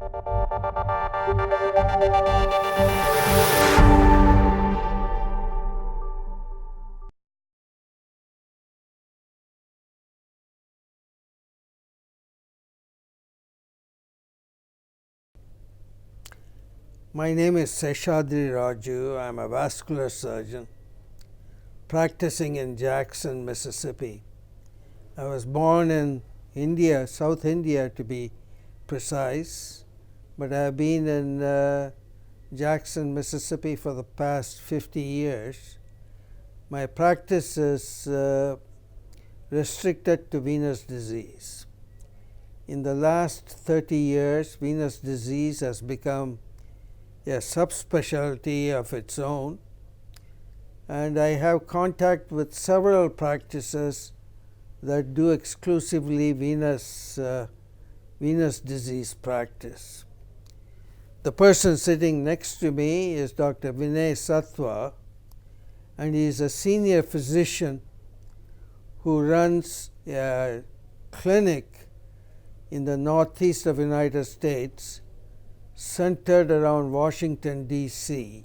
My name is Seshadri Raju. I'm a vascular surgeon practicing in Jackson, Mississippi. I was born in India, South India to be precise, but I've been in Jackson, Mississippi for the past 50 years. My practice is restricted to venous disease. In the last 30 years, venous disease has become a subspecialty of its own, and I have contact with several practices that do exclusively venous disease practice. The person sitting next to me is Dr. Vinay Satwah, and he is a senior physician who runs a clinic in the northeast of the United States centered around Washington, D.C.,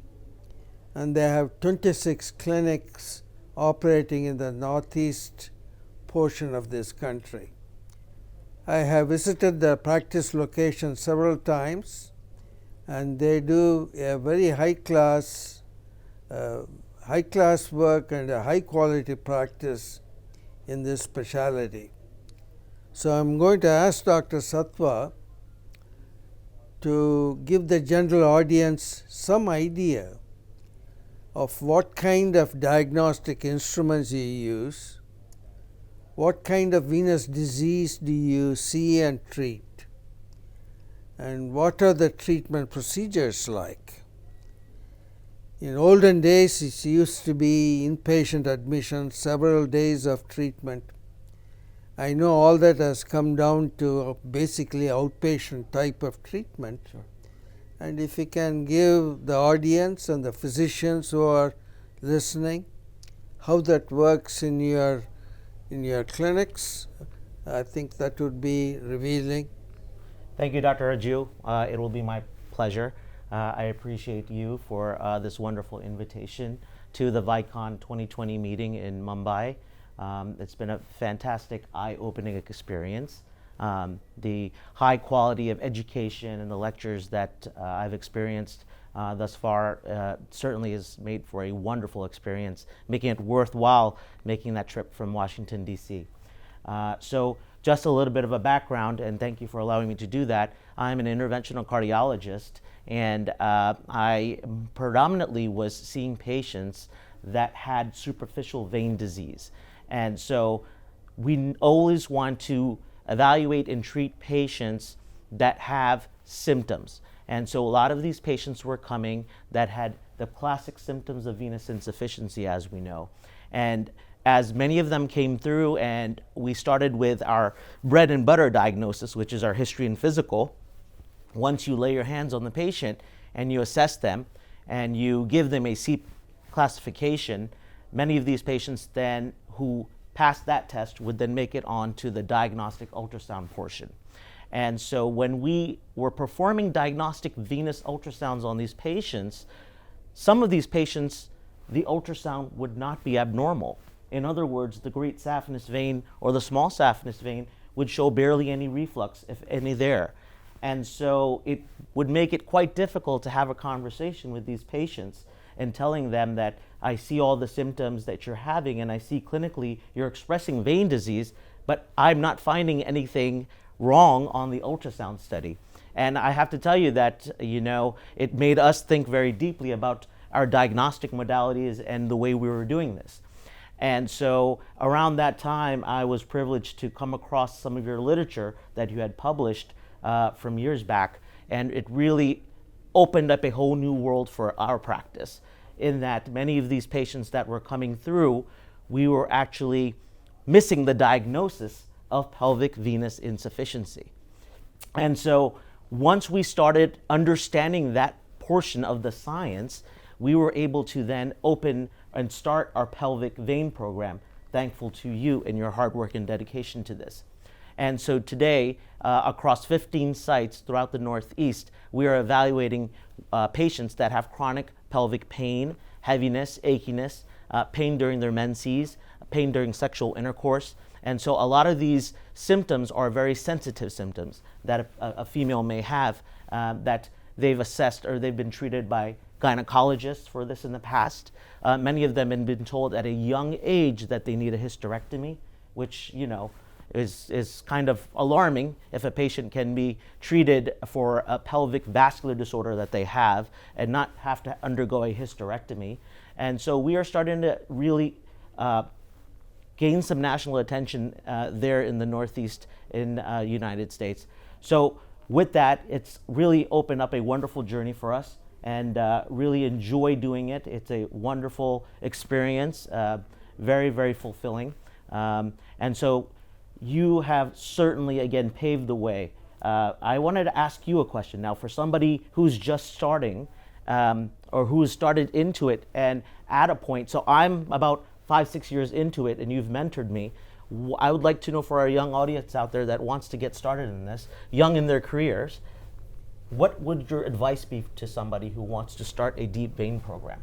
and they have 26 clinics operating in the northeast portion of this country. I have visited the practice location several times, and they do a very high class work and a high quality practice in this specialty. So I'm going to ask Dr. Satwah to give the general audience some idea of what kind of diagnostic instruments you use, what kind of venous disease do you see and treat, and what are the treatment procedures like. In olden days, it used to be inpatient admission, several days of treatment. I know all that has come down to basically outpatient type of treatment. Sure. And if you can give the audience and the physicians who are listening how that works in your clinics, I think that would be revealing. Thank you, Dr. Raju. It will be my pleasure. I appreciate you for this wonderful invitation to the VICON 2020 meeting in Mumbai. It's been a fantastic, eye-opening experience. The high quality of education and the lectures that I've experienced thus far certainly has made for a wonderful experience, making it worthwhile making that trip from Washington, D.C. So just a little bit of a background, and thank you for allowing me to do that. I'm an interventional cardiologist, and I predominantly was seeing patients that had superficial vein disease. And so we always want to evaluate and treat patients that have symptoms. And so a lot of these patients were coming that had the classic symptoms of venous insufficiency, as we know. And as many of them came through and we started with our bread and butter diagnosis, which is our history and physical, once you lay your hands on the patient and you assess them and you give them a CEEP classification, many of these patients then who passed that test would then make it on to the diagnostic ultrasound portion. And so when we were performing diagnostic venous ultrasounds on these patients, some of these patients, the ultrasound would not be abnormal. In other words, the great saphenous vein or the small saphenous vein would show barely any reflux, if any there. And so it would make it quite difficult to have a conversation with these patients and telling them that I see all the symptoms that you're having and I see clinically you're expressing vein disease, but I'm not finding anything wrong on the ultrasound study. And I have to tell you that, it made us think very deeply about our diagnostic modalities and the way we were doing this. And so around that time, I was privileged to come across some of your literature that you had published from years back, and it really opened up a whole new world for our practice, in that many of these patients that were coming through, we were actually missing the diagnosis of pelvic venous insufficiency. And so once we started understanding that portion of the science, we were able to then open and start our pelvic vein program, thankful to you and your hard work and dedication to this. And so today, across 15 sites throughout the Northeast, we are evaluating patients that have chronic pelvic pain, heaviness, achiness, pain during their menses, pain during sexual intercourse. And so a lot of these symptoms are very sensitive symptoms that a female may have that they've assessed or they've been treated by gynecologists for this in the past. Many of them have been told at a young age that they need a hysterectomy, which, you know, is kind of alarming if a patient can be treated for a pelvic vascular disorder that they have and not have to undergo a hysterectomy. And so we are starting to really gain some national attention there in the Northeast in United States. So with that, it's really opened up a wonderful journey for us, and really enjoy doing it. It's a wonderful experience, very, very fulfilling. And so you have certainly, again, paved the way. I wanted to ask you a question now for somebody who's just starting or who has started into it and at a point. So I'm about 5-6 years into it, and you've mentored me. I would like to know, for our young audience out there that wants to get started in this, young in their careers, what would your advice be to somebody who wants to start a deep vein program?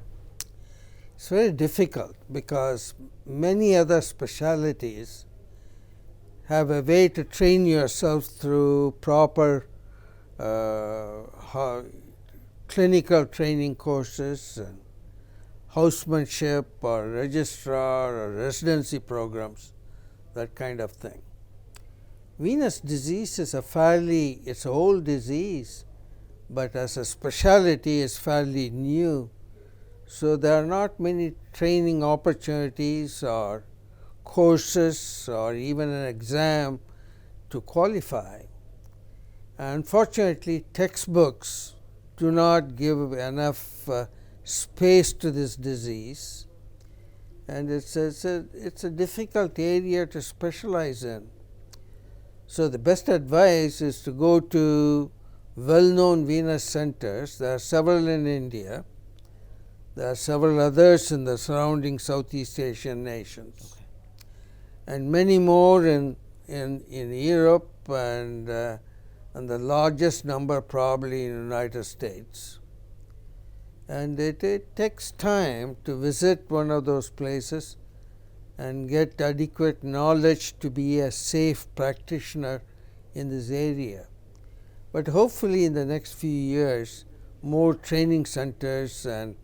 It's very difficult because many other specialties have a way to train yourself through proper clinical training courses and housemanship or registrar or residency programs, that kind of thing. Venous disease is it's an old disease, but as a specialty is fairly new. So there are not many training opportunities or courses or even an exam to qualify. Unfortunately, textbooks do not give enough space to this disease, and it's a difficult area to specialize in. So the best advice is to go to well-known venous centers. There are several in India. There are several others in the surrounding Southeast Asian nations, and many more in Europe, and the largest number probably in the United States. And it takes time to visit one of those places and get adequate knowledge to be a safe practitioner in this area. But hopefully in the next few years, more training centers and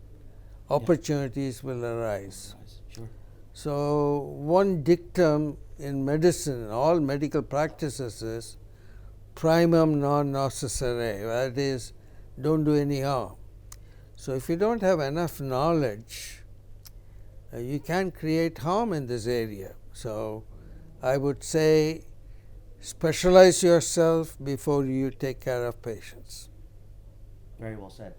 opportunities will arise. Sure. So one dictum in medicine, all medical practices, is primum non nocere, that is, don't do any harm. So if you don't have enough knowledge, you can create harm in this area. So I would say specialize yourself before you take care of patients. Very well said.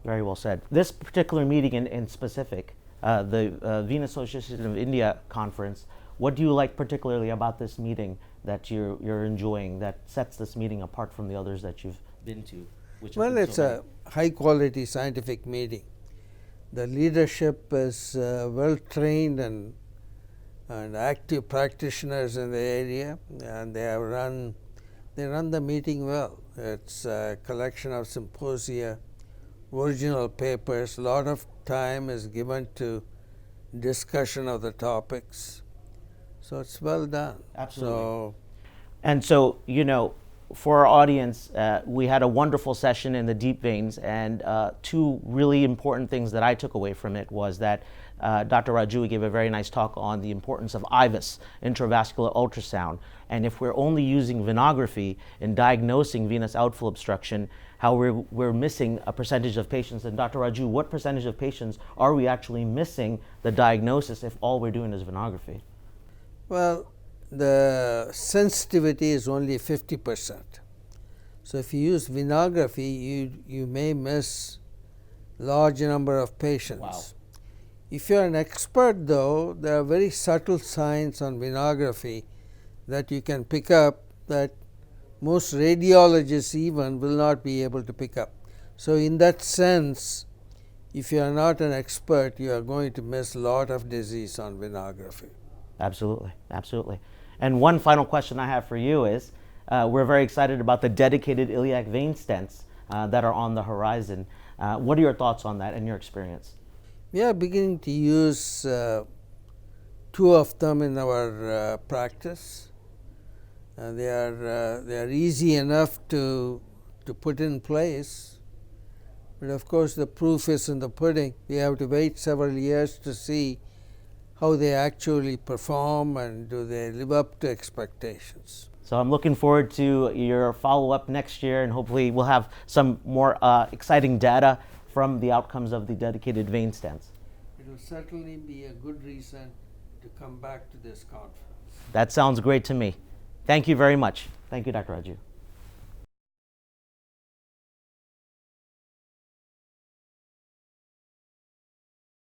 Very well said. This particular meeting in specific, the Venous Association of India conference, what do you like particularly about this meeting that you're enjoying that sets this meeting apart from the others that you've been to? Well, it's a high-quality scientific meeting. The leadership is well trained and active practitioners in the area, and they run the meeting well. It's a collection of symposia, original papers. A lot of time is given to discussion of the topics, so it's well done. Absolutely. And so, you know, for our audience, we had a wonderful session in the deep veins, and two really important things that I took away from it was that Dr. Raju gave a very nice talk on the importance of IVUS, intravascular ultrasound, and if we're only using venography in diagnosing venous outflow obstruction, how we're missing a percentage of patients. And Dr. Raju, what percentage of patients are we actually missing the diagnosis if all we're doing is venography? Well, the sensitivity is only 50%. So if you use venography, you may miss large number of patients. Wow. If you're an expert, though, there are very subtle signs on venography that you can pick up that most radiologists even will not be able to pick up. So in that sense, if you are not an expert, you are going to miss a lot of disease on venography. Absolutely, absolutely. And one final question I have for you is, we're very excited about the dedicated iliac vein stents that are on the horizon. What are your thoughts on that and your experience? We are beginning to use two of them in our practice. They are easy enough to put in place, but of course the proof is in the pudding. We have to wait several years to see how they actually perform and do they live up to expectations. So I'm looking forward to your follow-up next year, and hopefully we'll have some more exciting data from the outcomes of the dedicated vein stents. It will certainly be a good reason to come back to this conference. That sounds great to me. Thank you very much. Thank you, Dr. Raju.